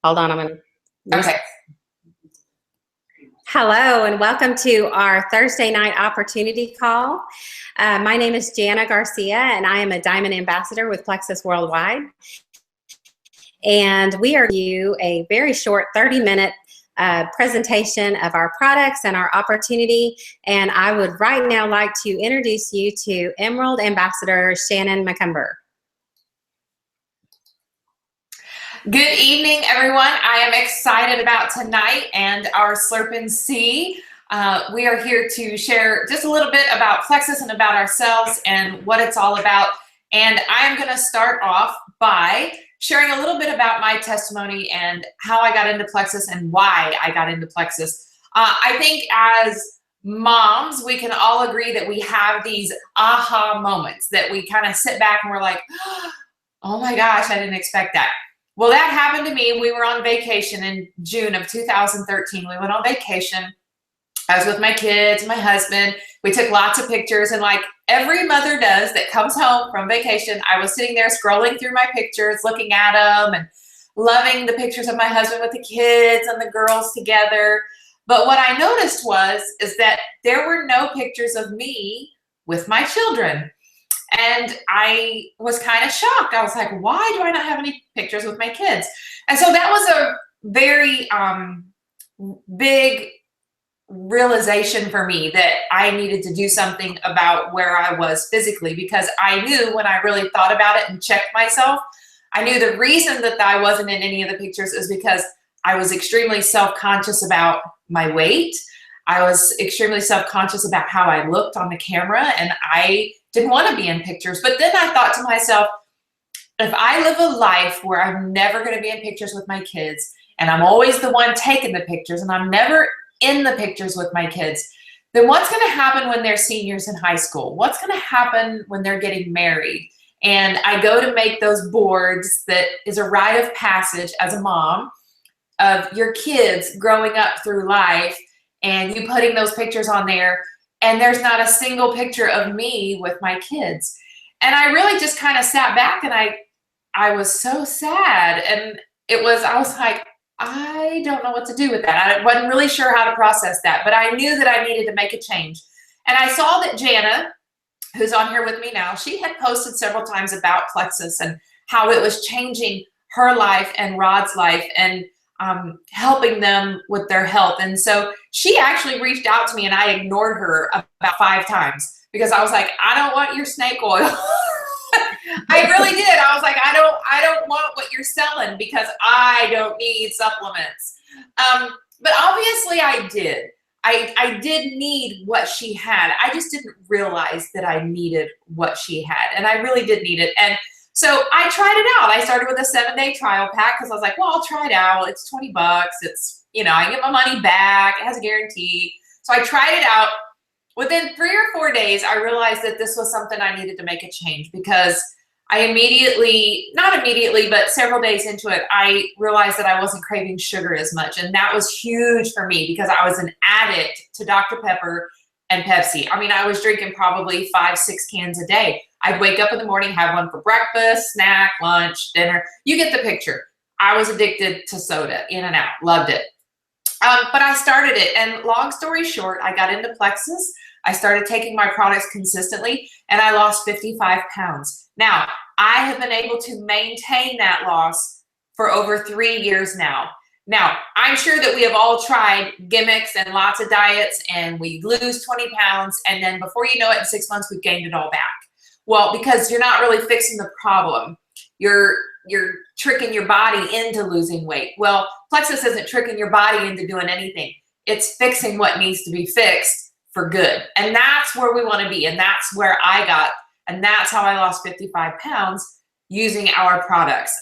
Hold on, I'm going to. Okay. Hello, and welcome to our Thursday night opportunity call. My name is Jana Garcia, and I am a Diamond Ambassador with Plexus Worldwide. And we are giving you a very short 30-minute presentation of our products and our opportunity. And I would right now like to introduce you to Emerald Ambassador Shannon McCumber. Good evening, everyone. I am excited about tonight and our Slurp and See. We are here to share just a little bit about Plexus and about ourselves and what it's all about. And I'm going to start off by sharing a little bit about my testimony and how I got into Plexus and why I got into Plexus. I think as moms, we can all agree that we have these aha moments that we kind of sit back and we're like, oh my gosh, I didn't expect that. Well, that happened to me. We were on vacation in June of 2013. We went on vacation. I was with my kids, my husband. We took lots of pictures, and like every mother does that comes home from vacation, I was sitting there scrolling through my pictures, looking at them and loving the pictures of my husband with the kids and the girls together. But what I noticed is that there were no pictures of me with my children. And I was kind of shocked. I was like, why do I not have any pictures with my kids? And so that was a very big realization for me that I needed to do something about where I was physically, because I knew when I really thought about it and checked myself, I knew the reason that I wasn't in any of the pictures is because I was extremely self-conscious about my weight. I was extremely self-conscious about how I looked on the camera, and I didn't want to be in pictures. But then I thought to myself, if I live a life where I'm never going to be in pictures with my kids, and I'm always the one taking the pictures, and I'm never in the pictures with my kids, then what's going to happen when they're seniors in high school? What's going to happen when they're getting married? And I go to make those boards that is a rite of passage as a mom of your kids growing up through life, and you putting those pictures on there, and there's not a single picture of me with my kids. And I really just kind of sat back, and I was so sad. And I was like, I don't know what to do with that. I wasn't really sure how to process that, but I knew that I needed to make a change. And I saw that Jana, who's on here with me now, she had posted several times about Plexus and how it was changing her life and Rod's life and helping them with their health. And so she actually reached out to me, and I ignored her about 5 times because I was like, I don't want your snake oil. I really did. I was like, I don't want what you're selling because I don't need supplements. But obviously I did. I did need what she had. I just didn't realize that I needed what she had, and I really did need it. And so I tried it out. I started with a 7-day trial pack because I was like, well, I'll try it out. It's $20. It's, I get my money back. It has a guarantee. So I tried it out. Within 3 or 4 days, I realized that this was something I needed to make a change, because I not immediately, but several days into it, I realized that I wasn't craving sugar as much. And that was huge for me because I was an addict to Dr. Pepper and Pepsi. I mean, I was drinking probably 5-6 cans a day. I'd wake up in the morning, have one for breakfast, snack, lunch, dinner. You get the picture. I was addicted to soda, in and out, loved it. But I started it, and long story short, I got into Plexus. I started taking my products consistently, and I lost 55 pounds. Now, I have been able to maintain that loss for over 3 years now. Now, I'm sure that we have all tried gimmicks and lots of diets, and we lose 20 pounds, and then before you know it, in 6 months, we've gained it all back. Well, because you're not really fixing the problem. You're tricking your body into losing weight. Well, Plexus isn't tricking your body into doing anything. It's fixing what needs to be fixed for good. And that's where we want to be. And that's where I got, and that's how I lost 55 pounds using our products.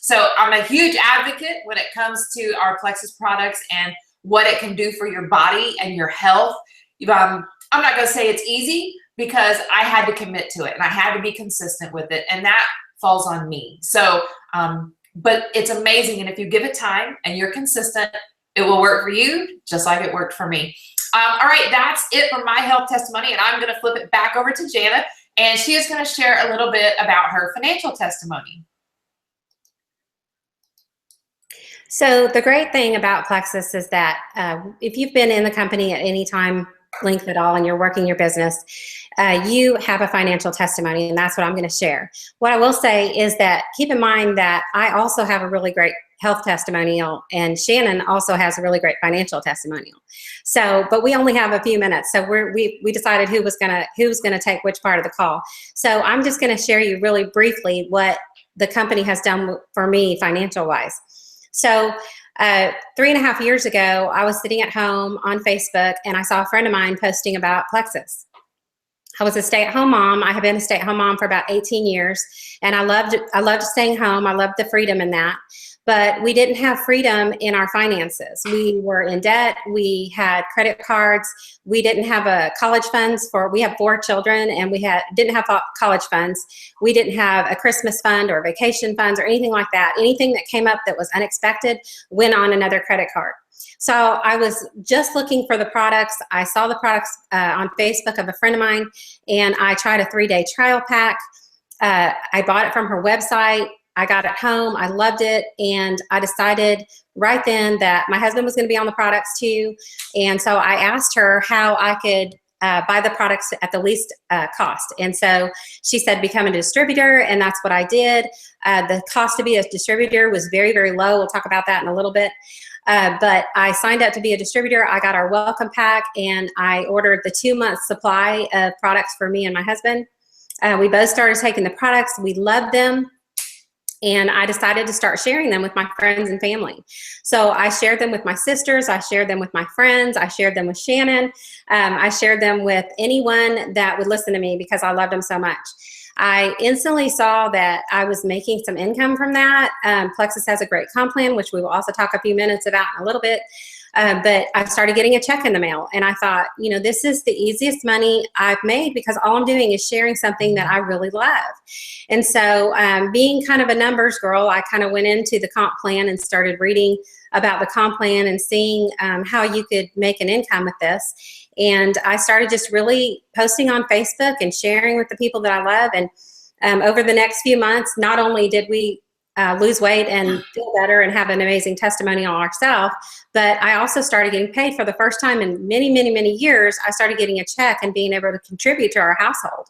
So I'm a huge advocate when it comes to our Plexus products and what it can do for your body and your health. I'm not going to say it's easy, because I had to commit to it and I had to be consistent with it, and that falls on me. So, but it's amazing. And if you give it time and you're consistent, it will work for you just like it worked for me. All right, that's it for my health testimony, and I'm going to flip it back over to Jana, and she is going to share a little bit about her financial testimony. So the great thing about Plexus is that if you've been in the company at any time length at all and you're working your business, you have a financial testimony, and that's what I'm going to share. What I will say is that keep in mind that I also have a really great health testimonial, and Shannon also has a really great financial testimonial. So, but we only have a few minutes, so we decided who was gonna take which part of the call. So I'm just going to share you really briefly what the company has done for me financial wise. So 3.5 years ago, I was sitting at home on Facebook and I saw a friend of mine posting about Plexus. I was a stay-at-home mom. I have been a stay-at-home mom for about 18 years, and I loved staying home. I loved the freedom in that. But we didn't have freedom in our finances. We were in debt. We had credit cards. We didn't have a college funds we have 4 children, and didn't have college funds. We didn't have a Christmas fund or vacation funds or anything like that. Anything that came up that was unexpected went on another credit card. So I was just looking for the products. I saw the products on Facebook of a friend of mine, and I tried a 3-day trial pack. I bought it from her website. I got it home. I loved it. And I decided right then that my husband was going to be on the products too. And so I asked her how I could buy the products at the least cost. And so she said, become a distributor. And that's what I did. The cost to be a distributor was very, very low. We'll talk about that in a little bit. But I signed up to be a distributor. I got our welcome pack, and I ordered the 2-month supply of products for me and my husband. We both started taking the products. We loved them. And I decided to start sharing them with my friends and family. So I shared them with my sisters. I shared them with my friends. I shared them with Shannon. I shared them with anyone that would listen to me because I loved them so much. I instantly saw that I was making some income from that. Plexus has a great comp plan, which we will also talk a few minutes about in a little bit. But I started getting a check in the mail, and I thought, this is the easiest money I've made because all I'm doing is sharing something that I really love. And so being kind of a numbers girl, I kind of went into the comp plan and started reading about the comp plan and seeing how you could make an income with this. And I started just really posting on Facebook and sharing with the people that I love. And over the next few months, not only did we lose weight and feel better and have an amazing testimonial ourselves, but I also started getting paid for the first time in many, many, many years. I started getting a check and being able to contribute to our household.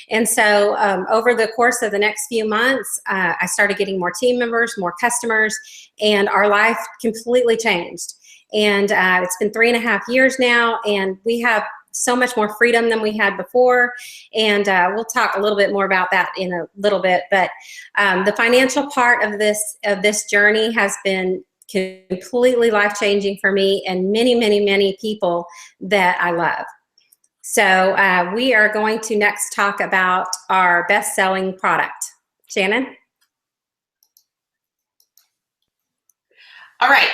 And so over the course of the next few months, I started getting more team members, more customers, and our life completely changed. And it's been 3.5 years now, and we have so much more freedom than we had before. And we'll talk a little bit more about that in a little bit. But the financial part of this journey has been completely life-changing for me and many, many, many people that I love. So we are going to next talk about our best-selling product. Shannon? All right.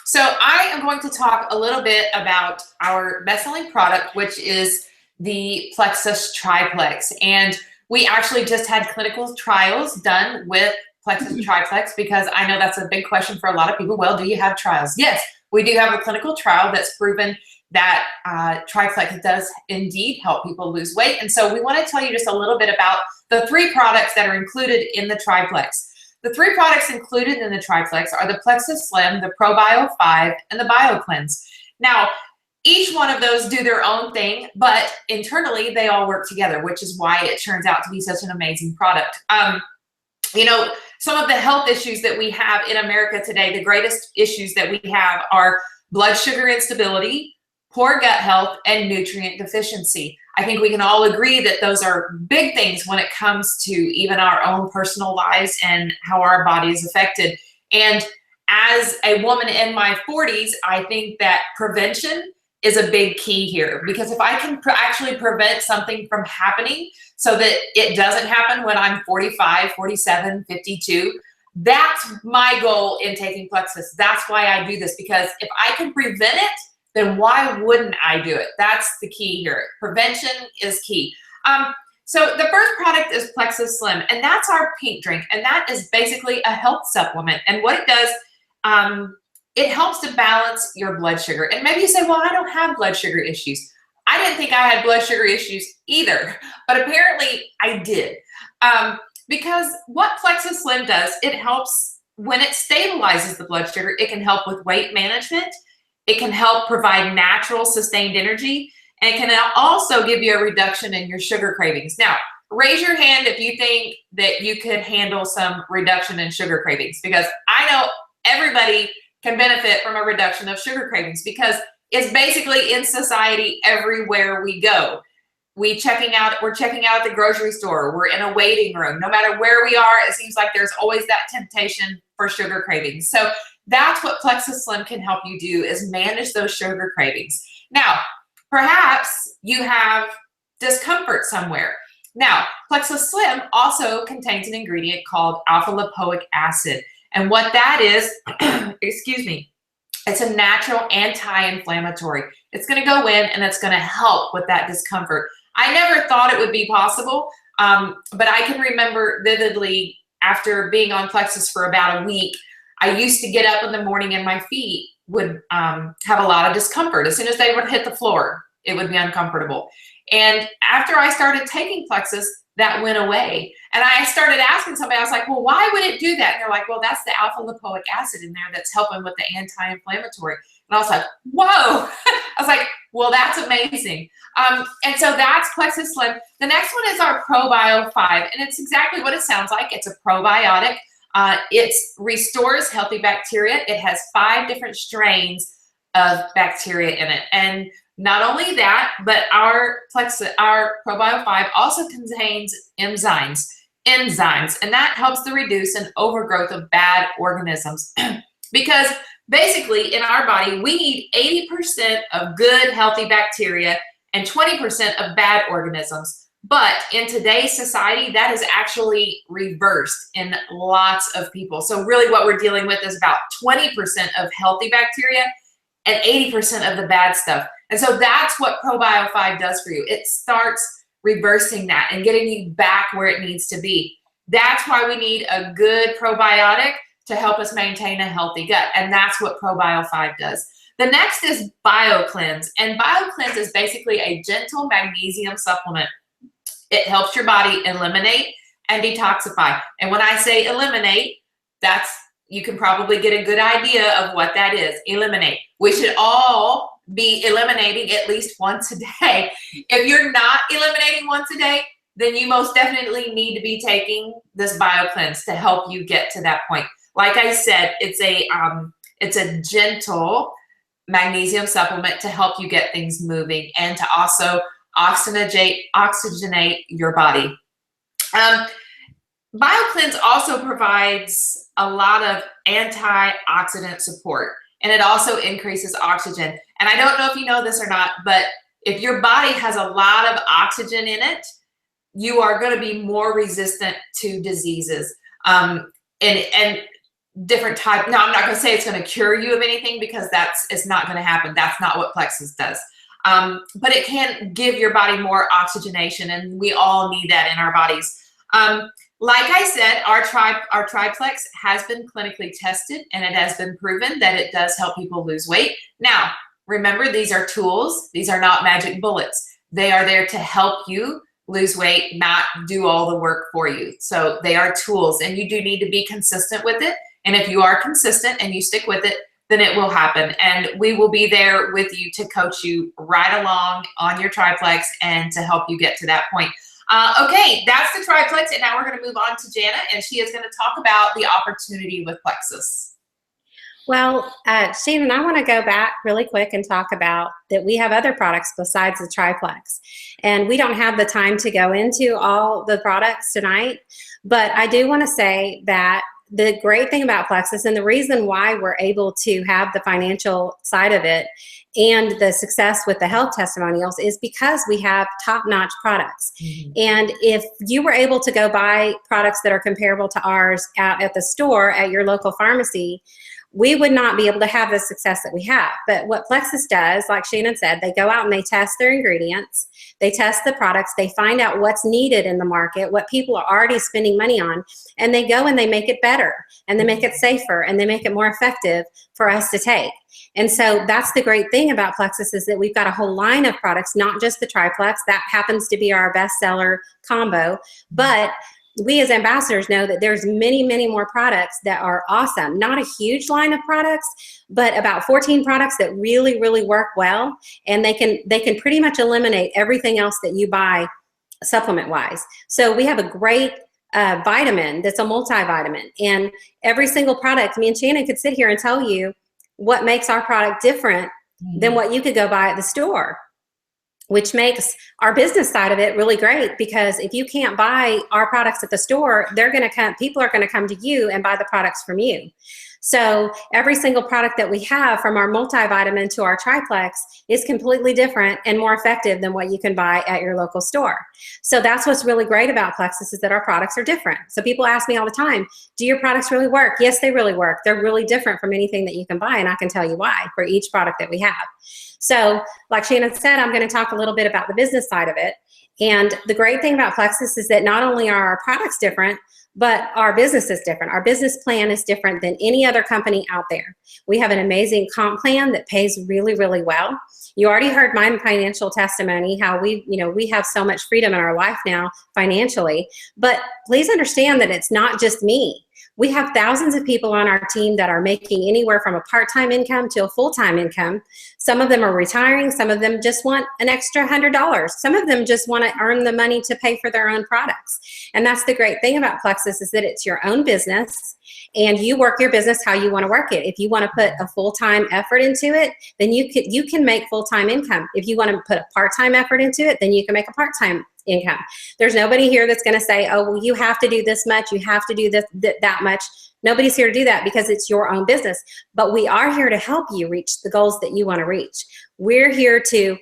So I am going to talk a little bit about our best-selling product, which is the Plexus Triplex. And we actually just had clinical trials done with Plexus Triplex because I know that's a big question for a lot of people. Well, do you have trials? Yes, we do have a clinical trial that's proven that Triplex does indeed help people lose weight. And so we want to tell you just a little bit about the 3 products that are included in the Triplex. The 3 products included in the Triplex are the Plexus Slim, the ProBio 5, and the BioCleanse. Now, each one of those do their own thing, but internally they all work together, which is why it turns out to be such an amazing product. Some of the health issues that we have in America today, the greatest issues that we have are blood sugar instability, poor gut health, and nutrient deficiency. I think we can all agree that those are big things when it comes to even our own personal lives and how our body is affected. And as a woman in my 40s, I think that prevention is a big key here, because if I can actually prevent something from happening so that it doesn't happen when I'm 45, 47, 52, that's my goal in taking Plexus. That's why I do this, because if I can prevent it, then why wouldn't I do it? That's the key here. Prevention is key. So the first product is Plexus Slim, and that's our pink drink, and that is basically a health supplement. And what it does, it helps to balance your blood sugar. And maybe you say, well, I don't have blood sugar issues. I didn't think I had blood sugar issues either, but apparently I did. Because what Plexus Slim does, it helps when it stabilizes the blood sugar, it can help with weight management. It can help provide natural sustained energy, and it can also give you a reduction in your sugar cravings. Now, raise your hand if you think that you could handle some reduction in sugar cravings, because I know everybody can benefit from a reduction of sugar cravings, because it's basically in society everywhere we go. We're checking out at the grocery store, we're in a waiting room. No matter where we are, it seems like there's always that temptation for sugar cravings. So that's what Plexus Slim can help you do, is manage those sugar cravings. Now, perhaps you have discomfort somewhere. Now, Plexus Slim also contains an ingredient called alpha lipoic acid. And what that is, excuse me, it's a natural anti-inflammatory. It's going to go in and it's going to help with that discomfort. I never thought it would be possible, but I can remember vividly after being on Plexus for about a week, I used to get up in the morning and my feet would have a lot of discomfort. As soon as they would hit the floor, it would be uncomfortable. And after I started taking Plexus, that went away. And I started asking somebody, I was like, well, why would it do that? And they're like, well, that's the alpha lipoic acid in there that's helping with the anti-inflammatory. And I was like, whoa. I was like, well, that's amazing. And so that's Plexus Slim. The next one is our ProBio 5, and it's exactly what it sounds like. It's a probiotic. It restores healthy bacteria. It has 5 different strains of bacteria in it. And not only that, but our ProBio 5 also contains enzymes, and that helps to reduce an overgrowth of bad organisms. Because basically in our body, we need 80% of good, healthy bacteria and 20% of bad organisms. But in today's society, that is actually reversed in lots of people. So really what we're dealing with is about 20% of healthy bacteria and 80% of the bad stuff. And so that's what ProBio 5 does for you. It starts reversing that and getting you back where it needs to be. That's why we need a good probiotic to help us maintain a healthy gut. And that's what ProBio 5 does. The next is BioCleanse. And BioCleanse is basically a gentle magnesium supplement. It helps your body eliminate and detoxify. And when I say eliminate, you can probably get a good idea of what that is. Eliminate. We should all be eliminating at least once a day. If you're not eliminating once a day, then you most definitely need to be taking this BioCleanse to help you get to that point. Like I said, it's a gentle magnesium supplement to help you get things moving and to also oxygenate your body. BioCleanse also provides a lot of antioxidant support, and it also increases oxygen. And I don't know if you know this or not, but if your body has a lot of oxygen in it, you are going to be more resistant to diseases and different type. Now, I'm not going to say it's going to cure you of anything, because it's not going to happen. That's not what Plexus does. But it can give your body more oxygenation, and we all need that in our bodies. Like I said, our Triplex has been clinically tested, and it has been proven that it does help people lose weight. Now, remember, these are tools. These are not magic bullets. They are there to help you lose weight, not do all the work for you. So they are tools, and you do need to be consistent with it. And if you are consistent and you stick with it, then it will happen. And we will be there with you to coach you right along on your Triplex and to help you get to that point. Okay, that's the Triplex, and now we're going to move on to Jana, and she is going to talk about the opportunity with Plexus. Well, Shannon, I want to go back really quick and talk about that we have other products besides the Triplex. And we don't have the time to go into all the products tonight, but I do want to say that the great thing about Plexus, and the reason why we're able to have the financial side of it and the success with the health testimonials, is because we have top-notch products. Mm-hmm. And if you were able to go buy products that are comparable to ours out at the store at your local pharmacy, we would not be able to have the success that we have. But what Plexus does, like Shannon said, they go out and they test their ingredients, they test the products, they find out what's needed in the market, what people are already spending money on, and they go and they make it better, and they make it safer, and they make it more effective for us to take. And so that's the great thing about Plexus, is that we've got a whole line of products, not just the Triplex. That happens to be our bestseller combo, but we as ambassadors know that there's many, many more products that are awesome. Not a huge line of products, but about 14 products that really, really work well. And they can pretty much eliminate everything else that you buy supplement wise. So we have a great vitamin that's a multivitamin, and every single product, me and Shannon could sit here and tell you what makes our product different than what you could go buy at the store, which makes our business side of it really great, because if you can't buy our products at the store, people are going to come to you and buy the products from you. So every single product that we have, from our multivitamin to our triplex, is completely different and more effective than what you can buy at your local store. So that's what's really great about Plexus, is that our products are different. So people ask me all the time, do your products really work? Yes, they really work. They're really different from anything that you can buy, and I can tell you why for each product that we have. So like Shannon said, I'm going to talk a little bit about the business side of it. And the great thing about Plexus is that not only are our products different, but our business is different. Our business plan is different than any other company out there. We have an amazing comp plan that pays really, really well. You already heard my financial testimony, how we have so much freedom in our life now financially. But please understand that it's not just me. We have thousands of people on our team that are making anywhere from a part-time income to a full-time income. Some of them are retiring. Some of them just want an extra $100. Some of them just want to earn the money to pay for their own products. And that's the great thing about Plexus, is that it's your own business, and you work your business how you want to work it. If you want to put a full-time effort into it, then you can make full-time income. If you want to put a part-time effort into it, then you can make a part-time income. There's nobody here that's going to say, oh, well, you have to do this much, you have to do this, that much. Nobody's here to do that, because it's your own business. But we are here to help you reach the goals that you want to reach. We're here to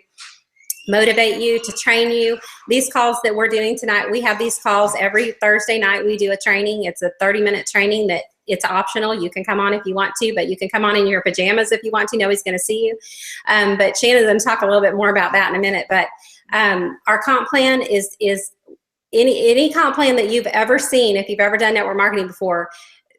motivate you, to train you. These calls that we're doing tonight, we have these calls every Thursday night. We do a training. It's a 30-minute training that it's optional. You can come on if you want to, but you can come on in your pajamas if you want to. Nobody's going to see you. But Shannon's going to talk a little bit more about that in a minute. But our comp plan is any comp plan that you've ever seen. If you've ever done network marketing before,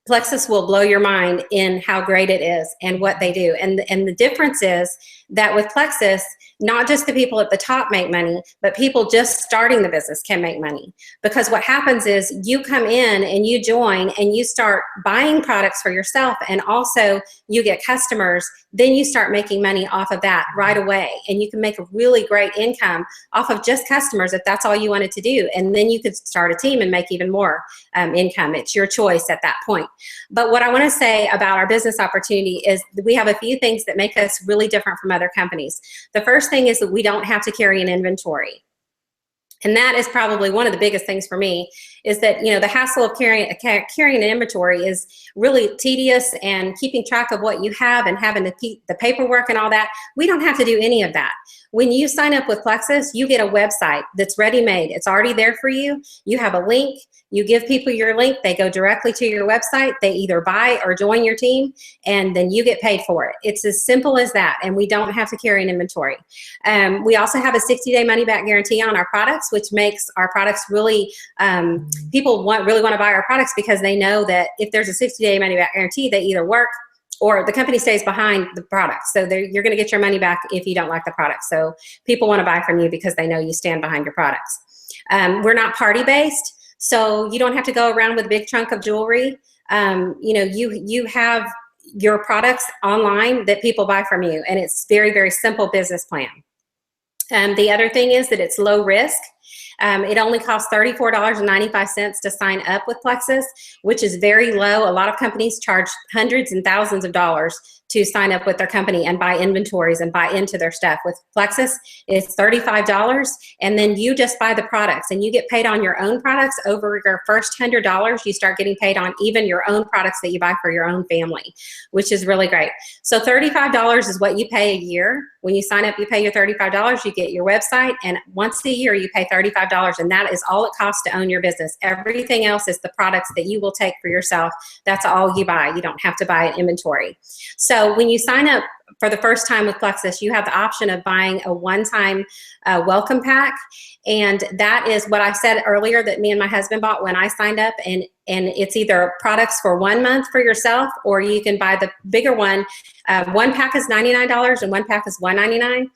Plexus will blow your mind in how great it is and what they do. And the difference is that with Plexus, not just the people at the top make money, but people just starting the business can make money. Because what happens is you come in and you join and you start buying products for yourself, and also you get customers, then you start making money off of that right away. And you can make a really great income off of just customers if that's all you wanted to do. And then you could start a team and make even more income. It's your choice at that point. But what I want to say about our business opportunity is we have a few things that make us really different from other companies. The first thing is that we don't have to carry an inventory. And that is probably one of the biggest things for me, is that, the hassle of carrying an inventory is really tedious, and keeping track of what you have and having the paperwork and all that. We don't have to do any of that. When you sign up with Plexus, you get a website that's ready-made. It's already there for you. You have a link. You give people your link. They go directly to your website. They either buy or join your team, and then you get paid for it. It's as simple as that, and we don't have to carry an inventory. We also have a 60-day money-back guarantee on our products, which makes our products really, people really want to buy our products, because they know that if there's a 60-day money-back guarantee, they either work or the company stays behind the product. So you're going to get your money back if you don't like the product. So people want to buy from you because they know you stand behind your products. We're not party-based, so you don't have to go around with a big trunk of jewelry. You have your products online that people buy from you, and it's very, very simple business plan. The other thing is that it's low risk. It only costs $34.95 to sign up with Plexus, which is very low. A lot of companies charge hundreds and thousands of dollars to sign up with their company and buy inventories and buy into their stuff. With Plexus, it's $35, and then you just buy the products, and you get paid on your own products. Over your first $100, you start getting paid on even your own products that you buy for your own family, which is really great. So $35 is what you pay a year. When you sign up, you pay your $35, you get your website, and once a year you pay $35, and that is all it costs to own your business. Everything else is the products that you will take for yourself. That's all you buy. You don't have to buy an inventory. So when you sign up for the first time with Plexus, you have the option of buying a one-time welcome pack, and that is what I said earlier that me and my husband bought when I signed up, and it's either products for 1 month for yourself, or you can buy the bigger one. One pack is $99 and one pack is $199.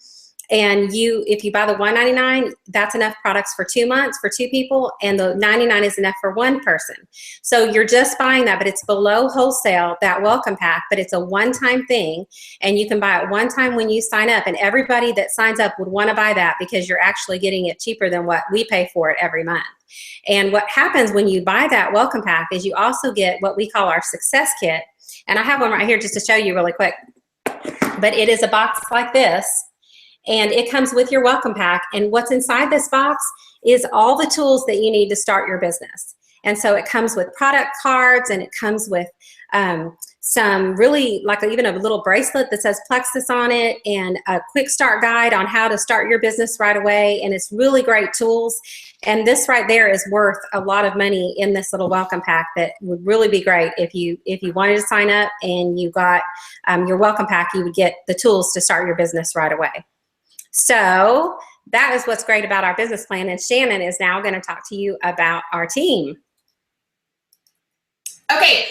And if you buy the $199, that's enough products for 2 months for 2 people, and the $99 is enough for 1 person. So you're just buying that, but it's below wholesale, that welcome pack, but it's a one-time thing, and you can buy it one time when you sign up, and everybody that signs up would want to buy that because you're actually getting it cheaper than what we pay for it every month. And what happens when you buy that welcome pack is you also get what we call our success kit. And I have one right here just to show you really quick. But it is a box like this, and it comes with your welcome pack. And what's inside this box is all the tools that you need to start your business. And so it comes with product cards, and it comes with some really, like even a little bracelet that says Plexus on it, and a quick start guide on how to start your business right away. And it's really great tools. And this right there is worth a lot of money in this little welcome pack that would really be great if you wanted to sign up and you got your welcome pack, you would get the tools to start your business right away. So that is what's great about our business plan. And Shannon is now going to talk to you about our team. Okay.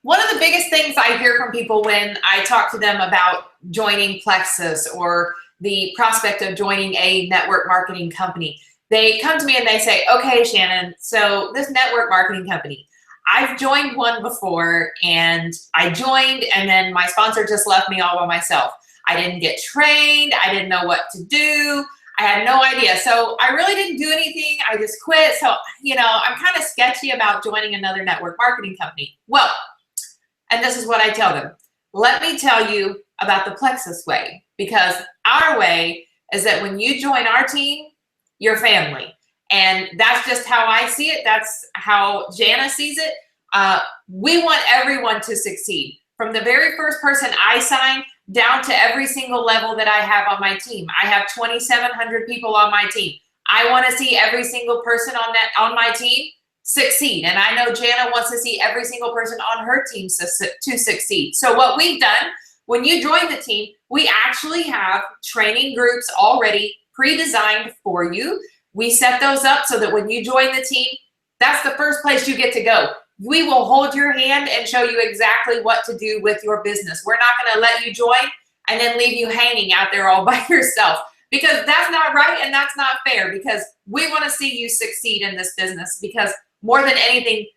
One of the biggest things I hear from people when I talk to them about joining Plexus or the prospect of joining a network marketing company, they come to me and they say, okay, Shannon, so this network marketing company, I've joined one before, and I joined, and then my sponsor just left me all by myself. I didn't get trained. I didn't know what to do. I had no idea. So I really didn't do anything. I just quit. So, I'm kind of sketchy about joining another network marketing company. Well, and this is what I tell them. Let me tell you about the Plexus way, because our way is that when you join our team, you're family. And that's just how I see it. That's how Jana sees it. We want everyone to succeed. From the very first person I sign down to every single level that I have on my team. I have 2,700 people on my team. I want to see every single person on my team succeed. And I know Jana wants to see every single person on her team to succeed. So what we've done, when you join the team, we actually have training groups already pre-designed for you. We set those up so that when you join the team, that's the first place you get to go. We will hold your hand and show you exactly what to do with your business. We're not going to let you join and then leave you hanging out there all by yourself, because that's not right and that's not fair, because we want to see you succeed in this business, because more than anything,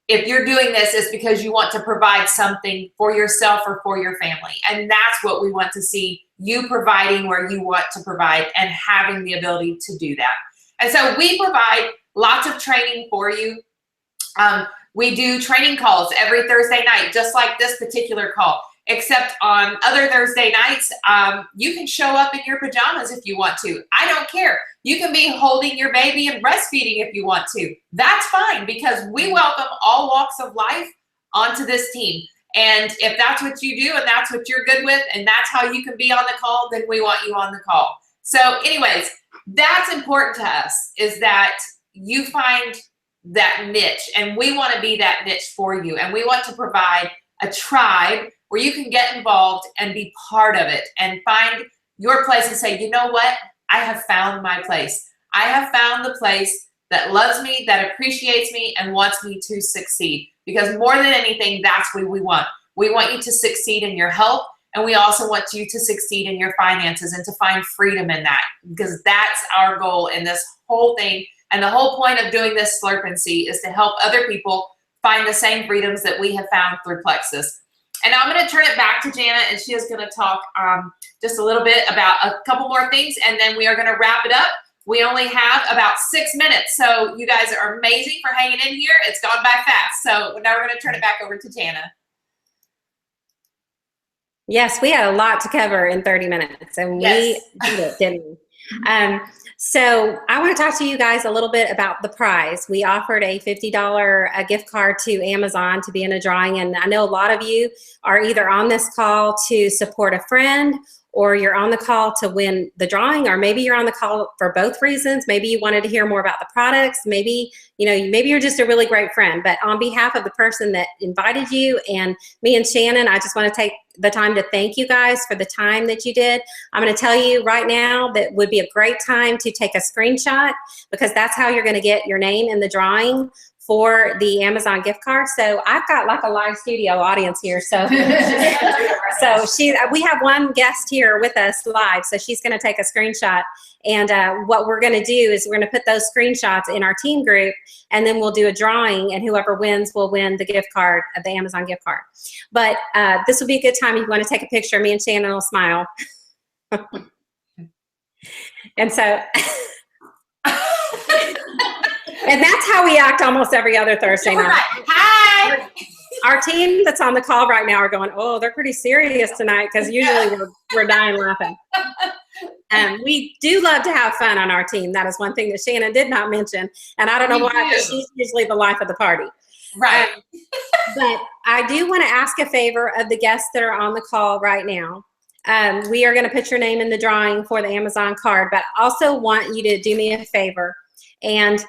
if you're doing this, it's because you want to provide something for yourself or for your family. And that's what we want to see you providing where you want to provide and having the ability to do that. And so we provide lots of training for you. We do training calls every Thursday night, just like this particular call, except on other Thursday nights, you can show up in your pajamas if you want to. I don't care. You can be holding your baby and breastfeeding if you want to. That's fine, because we welcome all walks of life onto this team. And if that's what you do and that's what you're good with and that's how you can be on the call, then we want you on the call. So anyways, that's important to us, is that you find that niche, and we want to be that niche for you. And we want to provide a tribe where you can get involved and be part of it and find your place and say, you know what? I have found my place. I have found the place that loves me, that appreciates me, and wants me to succeed. Because more than anything, that's what we want. We want you to succeed in your health, and we also want you to succeed in your finances and to find freedom in that, because that's our goal in this whole thing. And the whole point of doing this Slurp and See is to help other people find the same freedoms that we have found through Plexus. And now I'm going to turn it back to Jana, and she is going to talk just a little bit about a couple more things, and then we are going to wrap it up. We only have about 6 minutes, so you guys are amazing for hanging in here. It's gone by fast. So now we're going to turn it back over to Jana. Yes, we had a lot to cover in 30 minutes, and yes, we did it, didn't we? So I want to talk to you guys a little bit about the prize. We offered a $50 gift card to Amazon to be in a drawing, and I know a lot of you are either on this call to support a friend, or you're on the call to win the drawing, or maybe you're on the call for both reasons. Maybe you wanted to hear more about the products. Maybe, maybe you're just a really great friend. But on behalf of the person that invited you and me and Shannon, I just want to take the time to thank you guys for the time that you did. I'm going to tell you right now that would be a great time to take a screenshot, because that's how you're going to get your name in the drawing for the Amazon gift card. So I've got like a live studio audience here. So So we have one guest here with us live, so she's going to take a screenshot. And what we're going to do is we're going to put those screenshots in our team group, and then we'll do a drawing, and whoever wins will win the gift card, the Amazon gift card. But this will be a good time if you want to take a picture. Me and Shannon will smile. And so, and that's how we act almost every other Thursday night. Hi. Our team that's on the call right now are going, oh, they're pretty serious tonight, because usually we're dying laughing. We do love to have fun on our team. That is one thing that Shannon did not mention, and I don't know why, but she's usually the life of the party. Right. But I do want to ask a favor of the guests that are on the call right now. We are going to put your name in the drawing for the Amazon card, but I also want you to do me a favor. And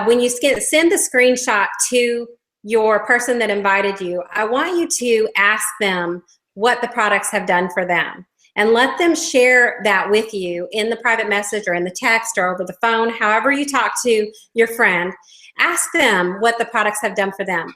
when you send the screenshot to your person that invited you, I want you to ask them what the products have done for them. And let them share that with you in the private message or in the text or over the phone, however you talk to your friend. Ask them what the products have done for them,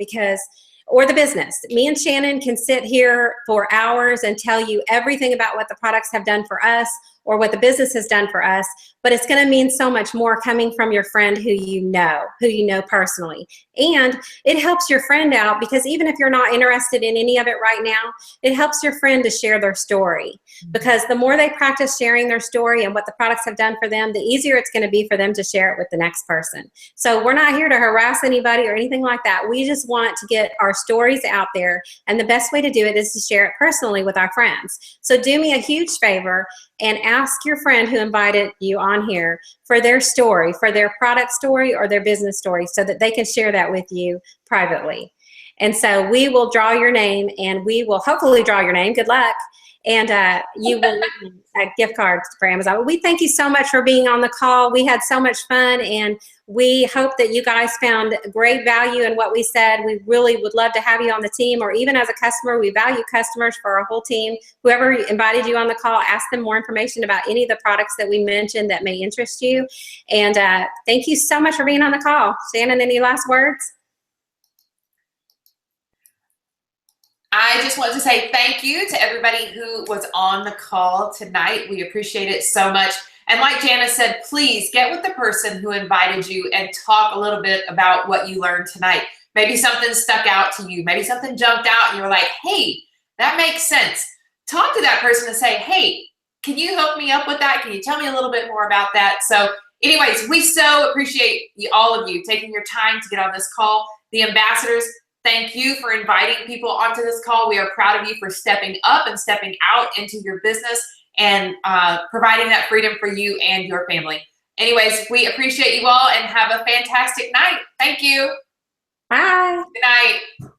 or the business. Me and Shannon can sit here for hours and tell you everything about what the products have done for us or what the business has done for us, but it's going to mean so much more coming from your friend who you know personally. And it helps your friend out, because even if you're not interested in any of it right now, it helps your friend to share their story, because the more they practice sharing their story and what the products have done for them, the easier it's going to be for them to share it with the next person. So we're not here to harass anybody or anything like that. We just want to get our stories out there, and the best way to do it is to share it personally with our friends. So do me a huge favor and ask your friend who invited you on here for their story, for their product story or their business story, so that they can share that with you privately. And so we will draw your name, and we will hopefully draw your name. Good luck. And you will win a gift card for Amazon. We thank you so much for being on the call. We had so much fun, and we hope that you guys found great value in what we said. We really would love to have you on the team, or even as a customer. We value customers for our whole team. Whoever invited you on the call, ask them more information about any of the products that we mentioned that may interest you. And thank you so much for being on the call. Shannon, any last words? I just want to say thank you to everybody who was on the call tonight. We appreciate it so much. And like Janice said, please get with the person who invited you and talk a little bit about what you learned tonight. Maybe something stuck out to you. Maybe something jumped out and you're like, hey, that makes sense. Talk to that person and say, hey, can you hook me up with that? Can you tell me a little bit more about that? So anyways, we so appreciate all of you taking your time to get on this call. The ambassadors, thank you for inviting people onto this call. We are proud of you for stepping up and stepping out into your business and providing that freedom for you and your family. Anyways, we appreciate you all, and have a fantastic night. Thank you. Bye. Good night.